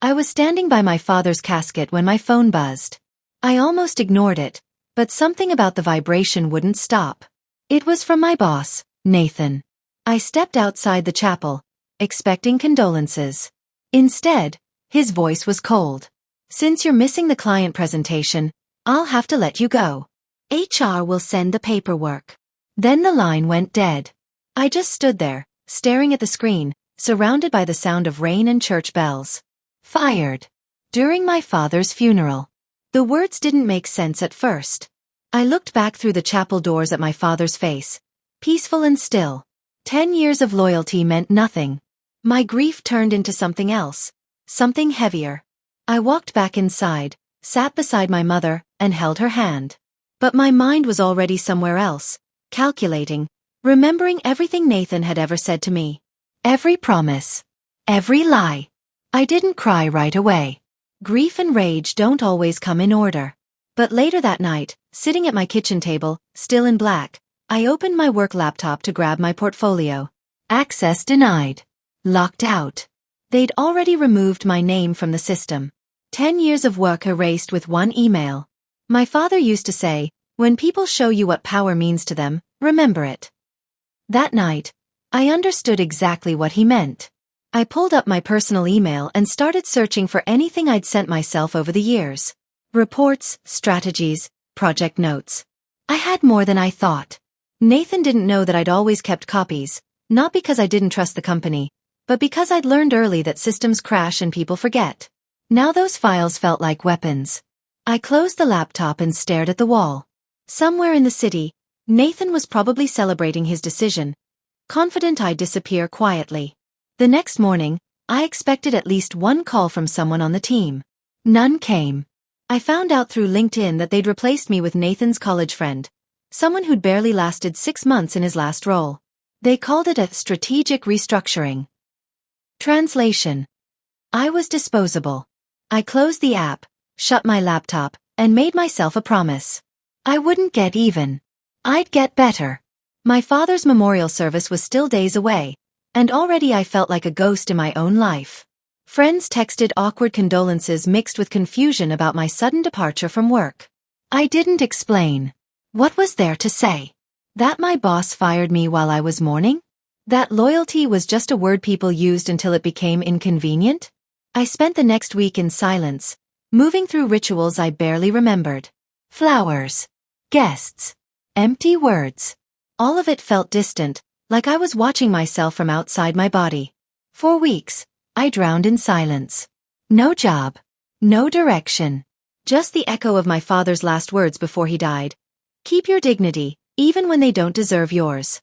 I was standing by my father's casket when my phone buzzed. I almost ignored it, but something about the vibration wouldn't stop. It was from my boss, Nathan. I stepped outside the chapel, expecting condolences. Instead, his voice was cold. "Since you're missing the client presentation, I'll have to let you go. HR will send the paperwork." Then the line went dead. I just stood there, staring at the screen, surrounded by the sound of rain and church bells. Fired. During my father's funeral. The words didn't make sense at first. I looked back through the chapel doors at my father's face, peaceful and still. 10 years of loyalty meant nothing. My grief turned into something else, something heavier. I walked back inside, sat beside my mother, and held her hand. But my mind was already somewhere else, calculating, remembering everything Nathan had ever said to me. Every promise. Every lie. I didn't cry right away. Grief and rage don't always come in order. But later that night, sitting at my kitchen table, still in black, I opened my work laptop to grab my portfolio. Access denied. Locked out. They'd already removed my name from the system. 10 years of work erased with one email. My father used to say, "When people show you what power means to them, remember it." That night, I understood exactly what he meant. I pulled up my personal email and started searching for anything I'd sent myself over the years. Reports, strategies, project notes. I had more than I thought. Nathan didn't know that I'd always kept copies, not because I didn't trust the company, but because I'd learned early that systems crash and people forget. Now those files felt like weapons. I closed the laptop and stared at the wall. Somewhere in the city, Nathan was probably celebrating his decision, confident I'd disappear quietly. The next morning, I expected at least one call from someone on the team. None came. I found out through LinkedIn that they'd replaced me with Nathan's college friend, someone who'd barely lasted 6 months in his last role. They called it a strategic restructuring. Translation. I was disposable. I closed the app, shut my laptop, and made myself a promise. I wouldn't get even. I'd get better. My father's memorial service was still days away, and already I felt like a ghost in my own life. Friends texted awkward condolences mixed with confusion about my sudden departure from work. I didn't explain. What was there to say? That my boss fired me while I was mourning? That loyalty was just a word people used until it became inconvenient? I spent the next week in silence, moving through rituals I barely remembered. Flowers. Guests. Empty words. All of it felt distant, like I was watching myself from outside my body. For weeks, I drowned in silence. No job. No direction. Just the echo of my father's last words before he died. Keep your dignity, even when they don't deserve yours.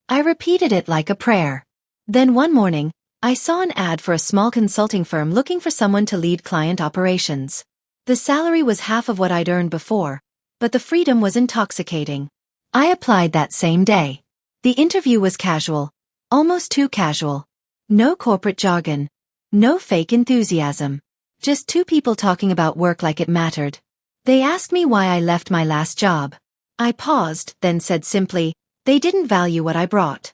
I repeated it like a prayer. Then one morning, I saw an ad for a small consulting firm looking for someone to lead client operations. The salary was half of what I'd earned before, but the freedom was intoxicating. I applied that same day. The interview was casual, almost too casual. No corporate jargon. No fake enthusiasm. Just two people talking about work like it mattered. They asked me why I left my last job. I paused, then said simply, they didn't value what I brought.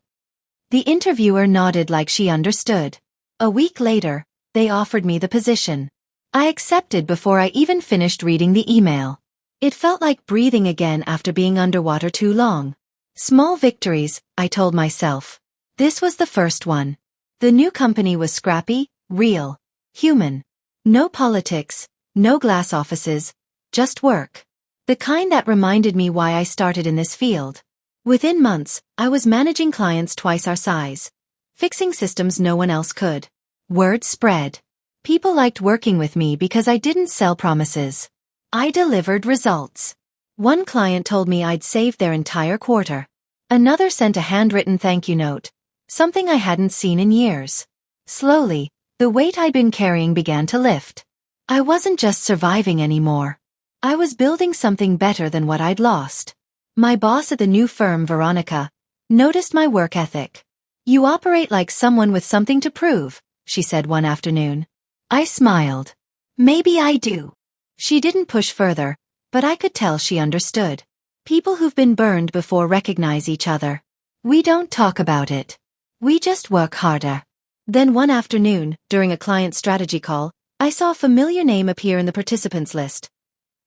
The interviewer nodded like she understood. A week later, they offered me the position. I accepted before I even finished reading the email. It felt like breathing again after being underwater too long. Small victories, I told myself. This was the first one. The new company was scrappy, real, human. No politics, no glass offices, just work. The kind that reminded me why I started in this field. Within months, I was managing clients twice our size, fixing systems no one else could. Word spread. People liked working with me because I didn't sell promises. I delivered results. One client told me I'd saved their entire quarter. Another sent a handwritten thank you note, something I hadn't seen in years. Slowly, the weight I'd been carrying began to lift. I wasn't just surviving anymore. I was building something better than what I'd lost. My boss at the new firm, Veronica, noticed my work ethic. "You operate like someone with something to prove," she said one afternoon. I smiled. "Maybe I do." She didn't push further, but I could tell she understood. People who've been burned before recognize each other. We don't talk about it. We just work harder. Then one afternoon, during a client strategy call, I saw a familiar name appear in the participants list.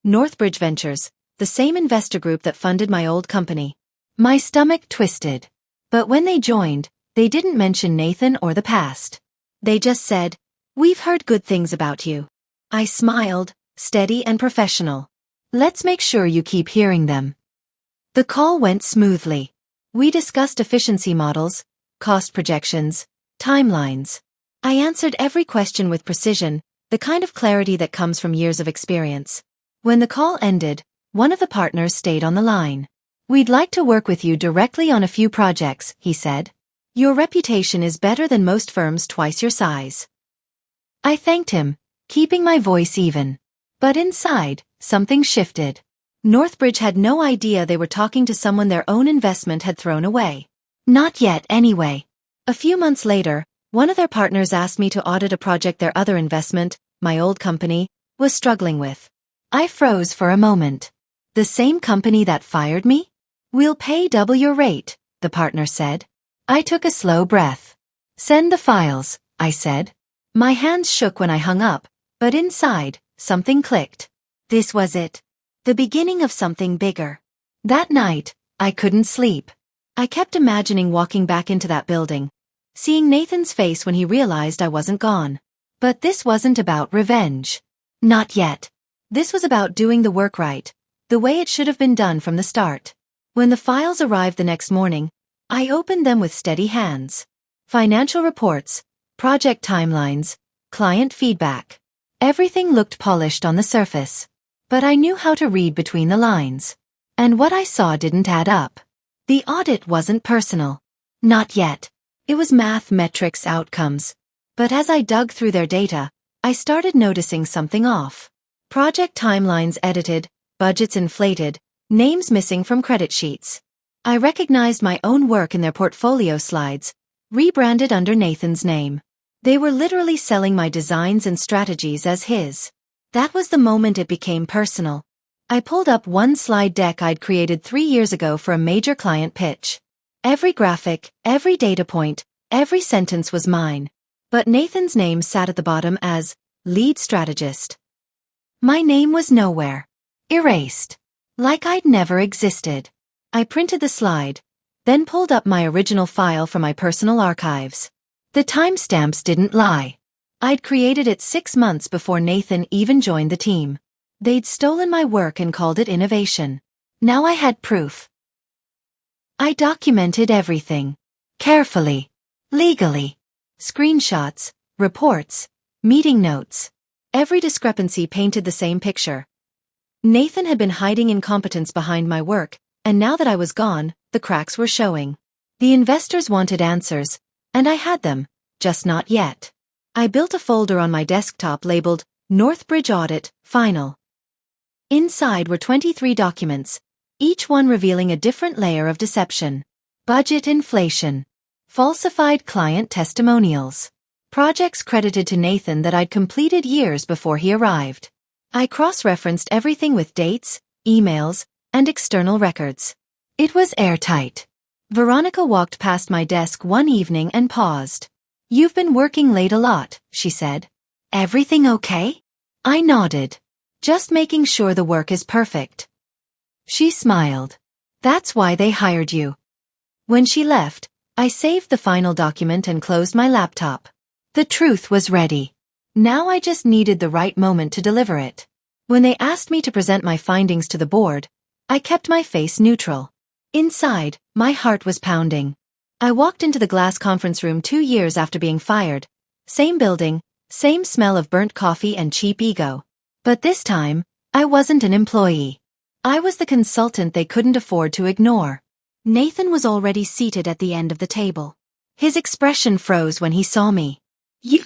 Northbridge Ventures, the same investor group that funded my old company. My stomach twisted. But when they joined, they didn't mention Nathan or the past. They just said, "We've heard good things about you." I smiled, steady and professional. "Let's make sure you keep hearing them." The call went smoothly. We discussed efficiency models, cost projections, timelines. I answered every question with precision, the kind of clarity that comes from years of experience. When the call ended, one of the partners stayed on the line. "We'd like to work with you directly on a few projects," he said. "Your reputation is better than most firms twice your size." I thanked him, keeping my voice even. But inside, something shifted. Northbridge had no idea they were talking to someone their own investment had thrown away. Not yet, anyway. A few months later, one of their partners asked me to audit a project their other investment, my old company, was struggling with. I froze for a moment. "The same company that fired me? We'll pay double your rate," the partner said. I took a slow breath. "Send the files," I said. My hands shook when I hung up, but inside, something clicked. This was it. The beginning of something bigger. That night, I couldn't sleep. I kept imagining walking back into that building, seeing Nathan's face when he realized I wasn't gone. But this wasn't about revenge. Not yet. This was about doing the work right, the way it should have been done from the start. When the files arrived the next morning, I opened them with steady hands. Financial reports, project timelines, client feedback. Everything looked polished on the surface. But I knew how to read between the lines. And what I saw didn't add up. The audit wasn't personal. Not yet. It was math, metrics, outcomes. But as I dug through their data, I started noticing something off. Project timelines edited, budgets inflated, names missing from credit sheets. I recognized my own work in their portfolio slides, rebranded under Nathan's name. They were literally selling my designs and strategies as his. That was the moment it became personal. I pulled up one slide deck I'd created 3 years ago for a major client pitch. Every graphic, every data point, every sentence was mine. But Nathan's name sat at the bottom as lead strategist. My name was nowhere. Erased. Like I'd never existed. I printed the slide, then pulled up my original file from my personal archives. The timestamps didn't lie. I'd created it 6 months before Nathan even joined the team. They'd stolen my work and called it innovation. Now I had proof. I documented everything. Carefully. Legally. Screenshots, reports, meeting notes. Every discrepancy painted the same picture. Nathan had been hiding incompetence behind my work, and now that I was gone, the cracks were showing. The investors wanted answers, and I had them, just not yet. I built a folder on my desktop labeled Northbridge Audit, Final. Inside were 23 documents, each one revealing a different layer of deception. Budget inflation. Falsified client testimonials. Projects credited to Nathan that I'd completed years before he arrived. I cross-referenced everything with dates, emails, and external records. It was airtight. Veronica walked past my desk one evening and paused. "You've been working late a lot," she said. "Everything okay?" I nodded. "Just making sure the work is perfect." She smiled. "That's why they hired you." When she left, I saved the final document and closed my laptop. The truth was ready. Now I just needed the right moment to deliver it. When they asked me to present my findings to the board, I kept my face neutral. Inside, my heart was pounding. I walked into the glass conference room 2 years after being fired. Same building, same smell of burnt coffee and cheap ego. But this time, I wasn't an employee. I was the consultant they couldn't afford to ignore. Nathan was already seated at the end of the table. His expression froze when he saw me. "You,"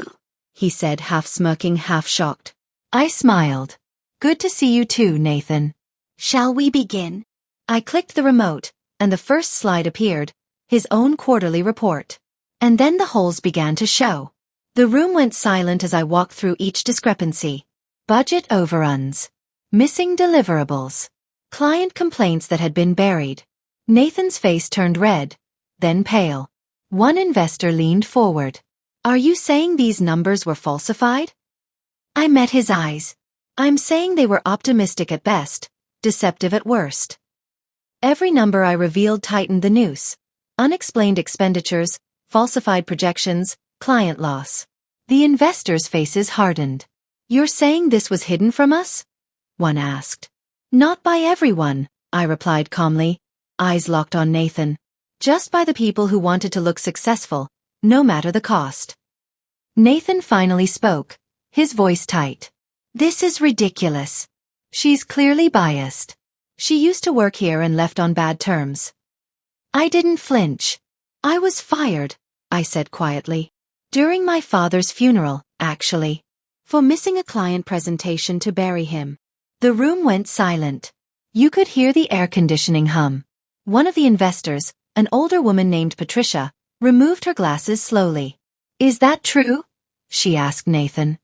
he said, half smirking, half shocked. I smiled. "Good to see you too, Nathan. Shall we begin?" I clicked the remote, and the first slide appeared, his own quarterly report. And then the holes began to show. The room went silent as I walked through each discrepancy. Budget overruns. Missing deliverables. Client complaints that had been buried. Nathan's face turned red, then pale. One investor leaned forward. "Are you saying these numbers were falsified?" I met his eyes. I'm saying they were optimistic at best, deceptive at worst. Every number I revealed tightened the noose. Unexplained expenditures, falsified projections, client loss. The investors' faces hardened. You're saying this was hidden from us? One asked. Not by everyone, I replied calmly, eyes locked on Nathan. Just by the people who wanted to look successful, no matter the cost. Nathan finally spoke, his voice tight. This is ridiculous. She's clearly biased. She used to work here and left on bad terms. I didn't flinch. I was fired, I said quietly. During my father's funeral, actually. For missing a client presentation to bury him. The room went silent. You could hear the air conditioning hum. One of the investors, an older woman named Patricia, removed her glasses slowly. Is that true? She asked Nathan.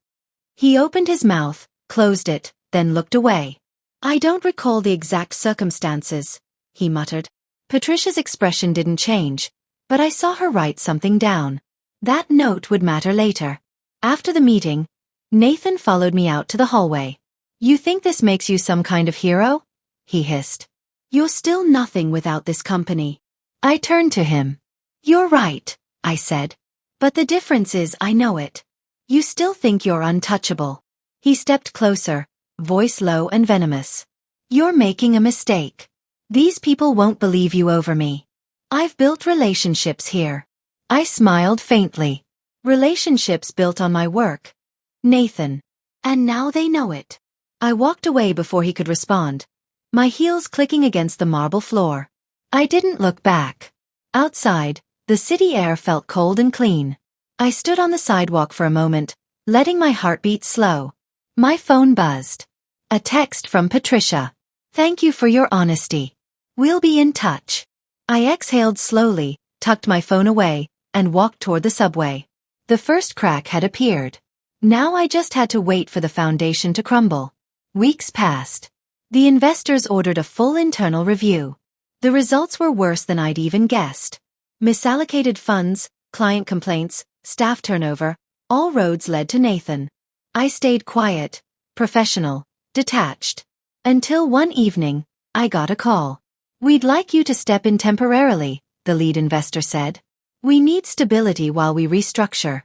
He opened his mouth, closed it, then looked away. I don't recall the exact circumstances, he muttered. Patricia's expression didn't change, but I saw her write something down. That note would matter later. After the meeting, Nathan followed me out to the hallway. You think this makes you some kind of hero? He hissed. You're still nothing without this company. I turned to him. You're right, I said. But the difference is I know it. You still think you're untouchable. He stepped closer, voice low and venomous. You're making a mistake. These people won't believe you over me. I've built relationships here. I smiled faintly. Relationships built on my work. Nathan. And now they know it. I walked away before he could respond, my heels clicking against the marble floor. I didn't look back. Outside, the city air felt cold and clean. I stood on the sidewalk for a moment, letting my heartbeat slow. My phone buzzed. A text from Patricia. Thank you for your honesty. We'll be in touch. I exhaled slowly, tucked my phone away, and walked toward the subway. The first crack had appeared. Now I just had to wait for the foundation to crumble. Weeks passed. The investors ordered a full internal review. The results were worse than I'd even guessed. Misallocated funds, client complaints, staff turnover, all roads led to Nathan. I stayed quiet, professional, detached. Until one evening, I got a call. We'd like you to step in temporarily, the lead investor said. We need stability while we restructure.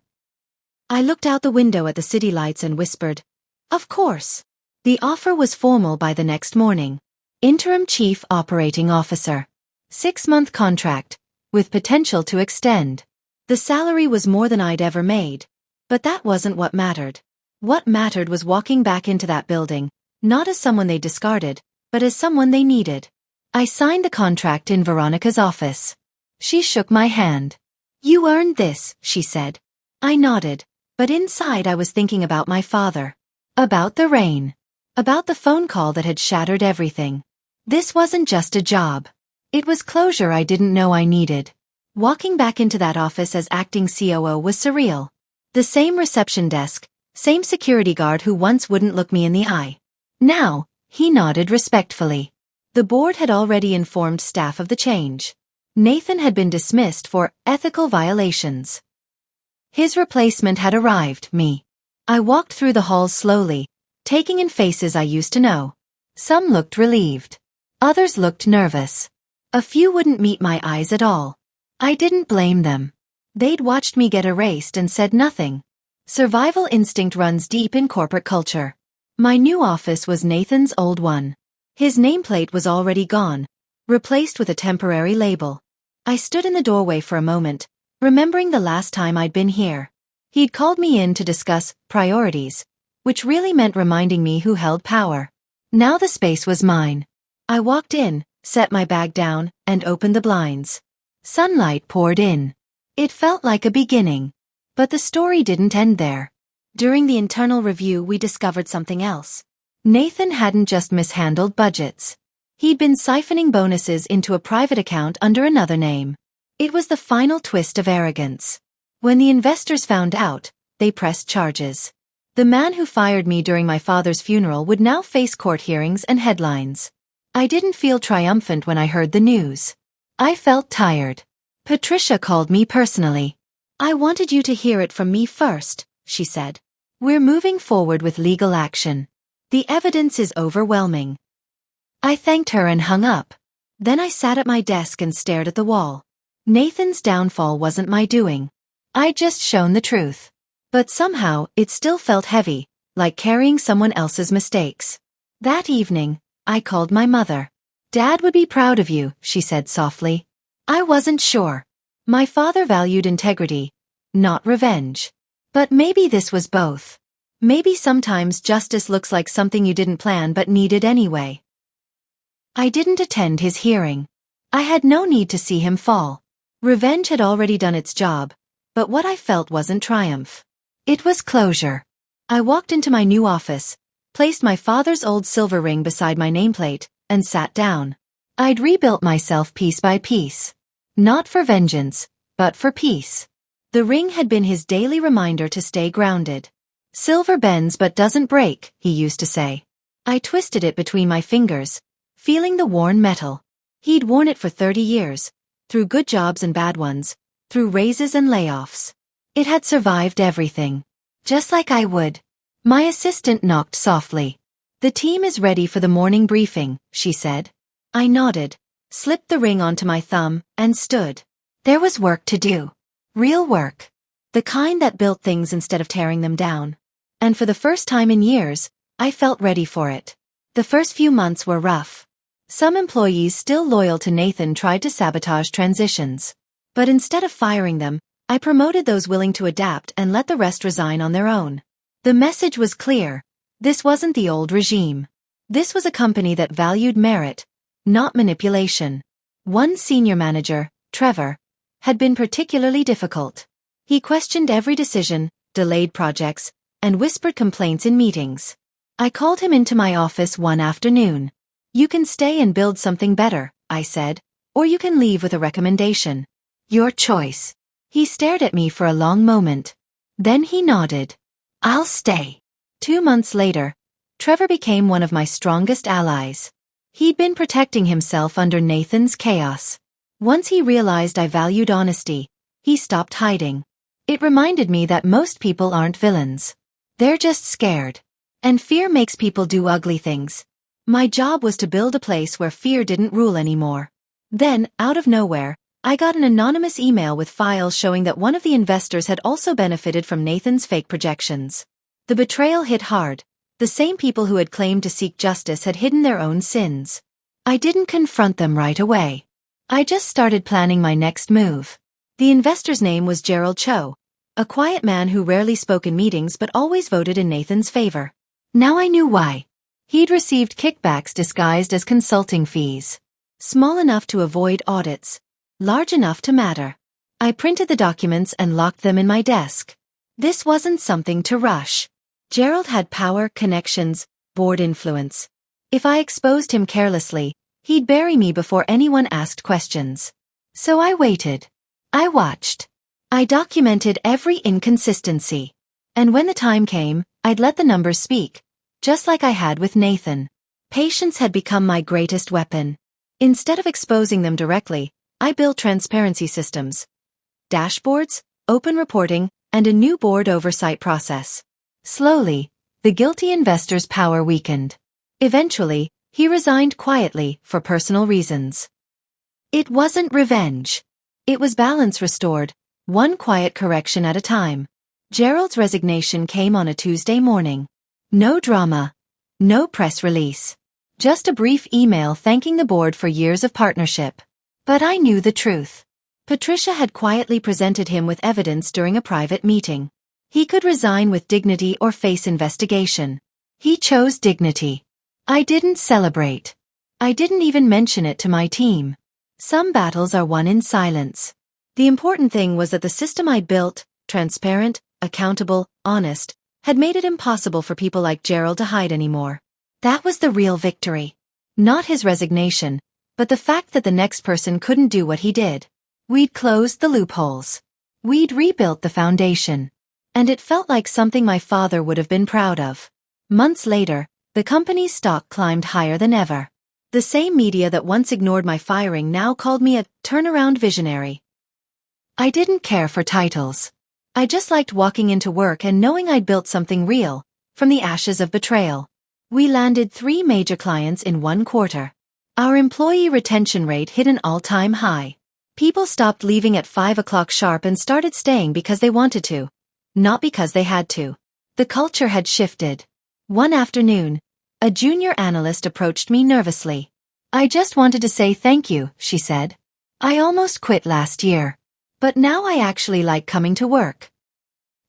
I looked out the window at the city lights and whispered, of course. The offer was formal by the next morning. Interim Chief Operating Officer. 6-month contract, with potential to extend. The salary was more than I'd ever made, but that wasn't what mattered. What mattered was walking back into that building, not as someone they discarded, but as someone they needed. I signed the contract in Veronica's office. She shook my hand. You earned this, she said. I nodded, but inside I was thinking about my father. About the rain. About the phone call that had shattered everything. This wasn't just a job. It was closure I didn't know I needed. Walking back into that office as acting COO was surreal. The same reception desk, same security guard who once wouldn't look me in the eye. Now, he nodded respectfully. The board had already informed staff of the change. Nathan had been dismissed for ethical violations. His replacement had arrived, me. I walked through the halls slowly, taking in faces I used to know. Some looked relieved. Others looked nervous. A few wouldn't meet my eyes at all. I didn't blame them. They'd watched me get erased and said nothing. Survival instinct runs deep in corporate culture. My new office was Nathan's old one. His nameplate was already gone, replaced with a temporary label. I stood in the doorway for a moment, remembering the last time I'd been here. He'd called me in to discuss priorities, which really meant reminding me who held power. Now the space was mine. I walked in, set my bag down, and opened the blinds. Sunlight poured in. It felt like a beginning. But the story didn't end there. During the internal review we discovered something else. Nathan hadn't just mishandled budgets. He'd been siphoning bonuses into a private account under another name. It was the final twist of arrogance. When the investors found out, they pressed charges. The man who fired me during my father's funeral would now face court hearings and headlines. I didn't feel triumphant when I heard the news. I felt tired. Patricia called me personally. I wanted you to hear it from me first, she said. We're moving forward with legal action. The evidence is overwhelming. I thanked her and hung up. Then I sat at my desk and stared at the wall. Nathan's downfall wasn't my doing. I'd just shown the truth. But somehow, it still felt heavy, like carrying someone else's mistakes. That evening, I called my mother. "Dad would be proud of you," she said softly. I wasn't sure. My father valued integrity, not revenge. But maybe this was both. Maybe sometimes justice looks like something you didn't plan but needed anyway. I didn't attend his hearing. I had no need to see him fall. Revenge had already done its job, but what I felt wasn't triumph. It was closure. I walked into my new office, placed my father's old silver ring beside my nameplate, and sat down. I'd rebuilt myself piece by piece. Not for vengeance, but for peace. The ring had been his daily reminder to stay grounded. "Silver bends but doesn't break," he used to say. I twisted it between my fingers, feeling the worn metal. He'd worn it for 30 years, through good jobs and bad ones, through raises and layoffs. It had survived everything. Just like I would. My assistant knocked softly. "The team is ready for the morning briefing," she said. I nodded, slipped the ring onto my thumb, and stood. There was work to do. Real work. The kind that built things instead of tearing them down. And for the first time in years, I felt ready for it. The first few months were rough. Some employees still loyal to Nathan tried to sabotage transitions. But instead of firing them, I promoted those willing to adapt and let the rest resign on their own. The message was clear. This wasn't the old regime. This was a company that valued merit, not manipulation. One senior manager, Trevor, had been particularly difficult. He questioned every decision, delayed projects, and whispered complaints in meetings. I called him into my office one afternoon. "You can stay and build something better," I said, "or you can leave with a recommendation. Your choice." He stared at me for a long moment. Then he nodded. "I'll stay." 2 months later, Trevor became one of my strongest allies. He'd been protecting himself under Nathan's chaos. Once he realized I valued honesty, he stopped hiding. It reminded me that most people aren't villains. They're just scared. And fear makes people do ugly things. My job was to build a place where fear didn't rule anymore. Then, out of nowhere, I got an anonymous email with files showing that one of the investors had also benefited from Nathan's fake projections. The betrayal hit hard. The same people who had claimed to seek justice had hidden their own sins. I didn't confront them right away. I just started planning my next move. The investor's name was Gerald Cho, a quiet man who rarely spoke in meetings but always voted in Nathan's favor. Now I knew why. He'd received kickbacks disguised as consulting fees. Small enough to avoid audits. Large enough to matter. I printed the documents and locked them in my desk. This wasn't something to rush. Gerald had power, connections, board influence. If I exposed him carelessly, he'd bury me before anyone asked questions. So I waited. I watched. I documented every inconsistency. And when the time came, I'd let the numbers speak, just like I had with Nathan. Patience had become my greatest weapon. Instead of exposing them directly, I built transparency systems, dashboards, open reporting, and a new board oversight process. Slowly, the guilty investor's power weakened. Eventually, he resigned quietly for personal reasons. It wasn't revenge. It was balance restored, one quiet correction at a time. Gerald's resignation came on a Tuesday morning. No drama. No press release. Just a brief email thanking the board for years of partnership. But I knew the truth. Patricia had quietly presented him with evidence during a private meeting. He could resign with dignity or face investigation. He chose dignity. I didn't celebrate. I didn't even mention it to my team. Some battles are won in silence. The important thing was that the system I'd built, transparent, accountable, honest, had made it impossible for people like Gerald to hide anymore. That was the real victory. Not his resignation, but the fact that the next person couldn't do what he did. We'd closed the loopholes. We'd rebuilt the foundation. And it felt like something my father would have been proud of. Months later, the company's stock climbed higher than ever. The same media that once ignored my firing now called me a turnaround visionary. I didn't care for titles. I just liked walking into work and knowing I'd built something real, from the ashes of betrayal. We landed 3 major clients in 1 quarter. Our employee retention rate hit an all-time high. People stopped leaving at 5 o'clock sharp and started staying because they wanted to, not because they had to. The culture had shifted. One afternoon, a junior analyst approached me nervously. "I just wanted to say thank you," she said. "I almost quit last year. But now I actually like coming to work."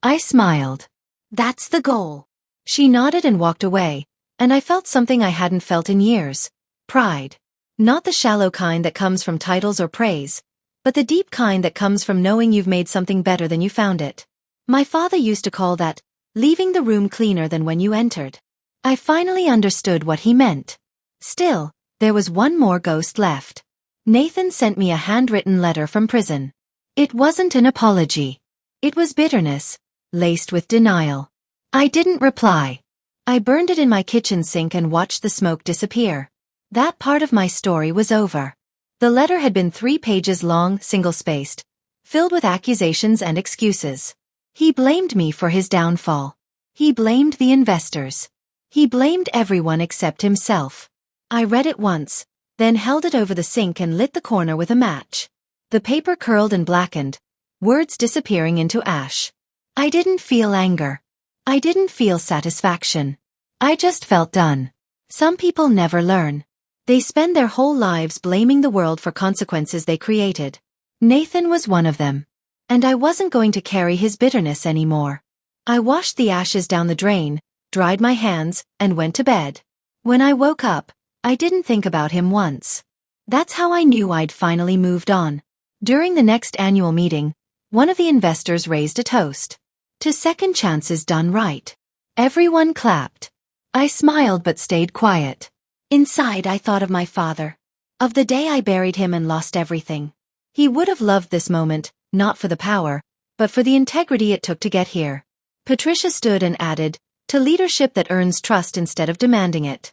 I smiled. "That's the goal." She nodded and walked away, and I felt something I hadn't felt in years. Pride. Not the shallow kind that comes from titles or praise, but the deep kind that comes from knowing you've made something better than you found it. My father used to call that, leaving the room cleaner than when you entered. I finally understood what he meant. Still, there was one more ghost left. Nathan sent me a handwritten letter from prison. It wasn't an apology. It was bitterness, laced with denial. I didn't reply. I burned it in my kitchen sink and watched the smoke disappear. That part of my story was over. The letter had been 3 pages long, single-spaced, filled with accusations and excuses. He blamed me for his downfall. He blamed the investors. He blamed everyone except himself. I read it once, then held it over the sink and lit the corner with a match. The paper curled and blackened, words disappearing into ash. I didn't feel anger. I didn't feel satisfaction. I just felt done. Some people never learn. They spend their whole lives blaming the world for consequences they created. Nathan was one of them. And I wasn't going to carry his bitterness anymore. I washed the ashes down the drain, dried my hands, and went to bed. When I woke up, I didn't think about him once. That's how I knew I'd finally moved on. During the next annual meeting, one of the investors raised a toast. To second chances done right. Everyone clapped. I smiled but stayed quiet. Inside I thought of my father. Of the day I buried him and lost everything. He would have loved this moment, not for the power, but for the integrity it took to get here. Patricia stood and added, "To leadership that earns trust instead of demanding it."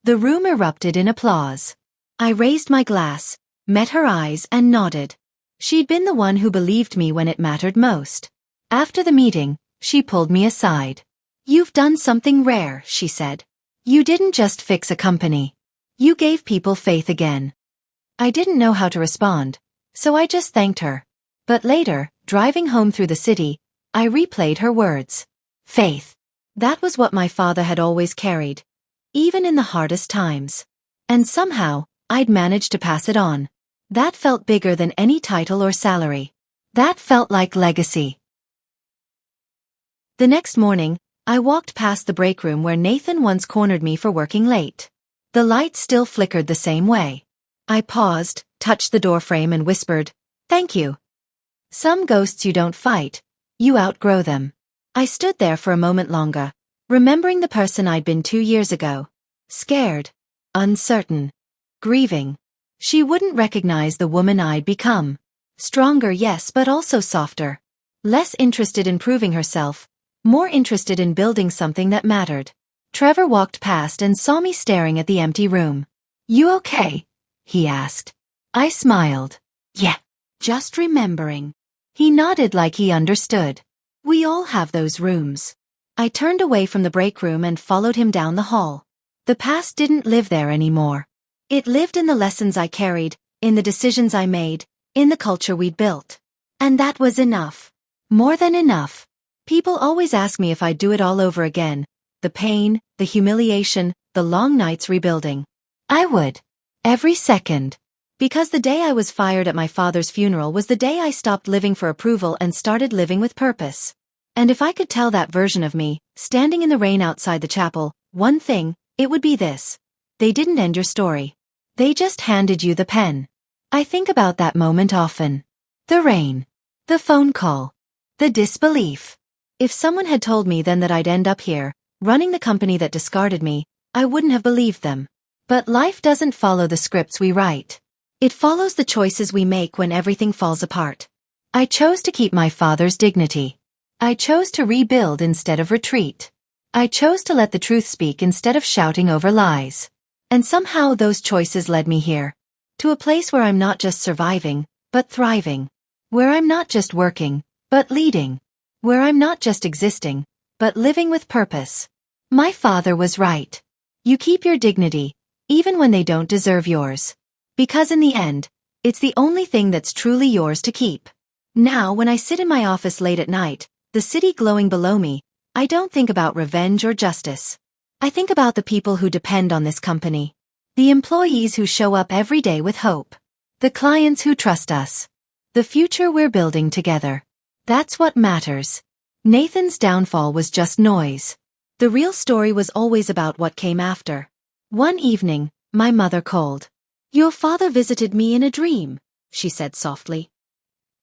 The room erupted in applause. I raised my glass, met her eyes and nodded. She'd been the one who believed me when it mattered most. After the meeting, she pulled me aside. "You've done something rare," she said. "You didn't just fix a company. You gave people faith again." I didn't know how to respond, so I just thanked her. But later, driving home through the city, I replayed her words. Faith. That was what my father had always carried, even in the hardest times. And somehow, I'd managed to pass it on. That felt bigger than any title or salary. That felt like legacy. The next morning, I walked past the break room where Nathan once cornered me for working late. The light still flickered the same way. I paused, touched the doorframe and whispered, "Thank you." Some ghosts you don't fight, you outgrow them. I stood there for a moment longer, remembering the person I'd been 2 years ago. Scared, uncertain, grieving. She wouldn't recognize the woman I'd become. Stronger, yes, but also softer. Less interested in proving herself, more interested in building something that mattered. Trevor walked past and saw me staring at the empty room. "You okay?" he asked. I smiled. "Yeah, just remembering." He nodded like he understood. We all have those rooms. I turned away from the break room and followed him down the hall. The past didn't live there anymore. It lived in the lessons I carried, in the decisions I made, in the culture we'd built. And that was enough. More than enough. People always ask me if I'd do it all over again. The pain, the humiliation, the long nights rebuilding. I would. Every second. Because the day I was fired at my father's funeral was the day I stopped living for approval and started living with purpose. And if I could tell that version of me, standing in the rain outside the chapel, one thing, it would be this. They didn't end your story. They just handed you the pen. I think about that moment often. The rain. The phone call. The disbelief. If someone had told me then that I'd end up here, running the company that discarded me, I wouldn't have believed them. But life doesn't follow the scripts we write. It follows the choices we make when everything falls apart. I chose to keep my father's dignity. I chose to rebuild instead of retreat. I chose to let the truth speak instead of shouting over lies. And somehow those choices led me here. To a place where I'm not just surviving, but thriving. Where I'm not just working, but leading. where I'm not just existing, but living with purpose. My father was right. You keep your dignity, even when they don't deserve yours. Because in the end, it's the only thing that's truly yours to keep. Now, when I sit in my office late at night, the city glowing below me, I don't think about revenge or justice. I think about the people who depend on this company. The employees who show up every day with hope. The clients who trust us. The future we're building together. That's what matters. Nathan's downfall was just noise. The real story was always about what came after. One evening, my mother called. "Your father visited me in a dream," she said softly.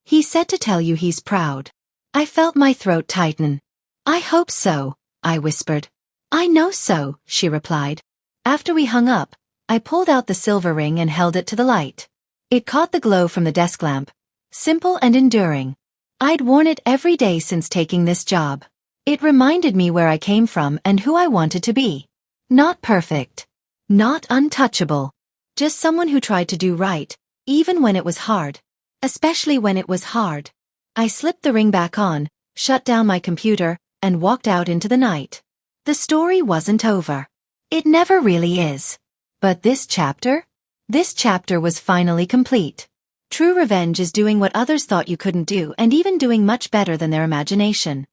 "He said to tell you he's proud." I felt my throat tighten. "I hope so," I whispered. "I know so," she replied. After we hung up, I pulled out the silver ring and held it to the light. It caught the glow from the desk lamp. Simple and enduring. I'd worn it every day since taking this job. It reminded me where I came from and who I wanted to be. Not perfect. Not untouchable. Just someone who tried to do right, even when it was hard. Especially when it was hard. I slipped the ring back on, shut down my computer, and walked out into the night. The story wasn't over. It never really is. But this chapter? This chapter was finally complete. True revenge is doing what others thought you couldn't do and even doing much better than their imagination.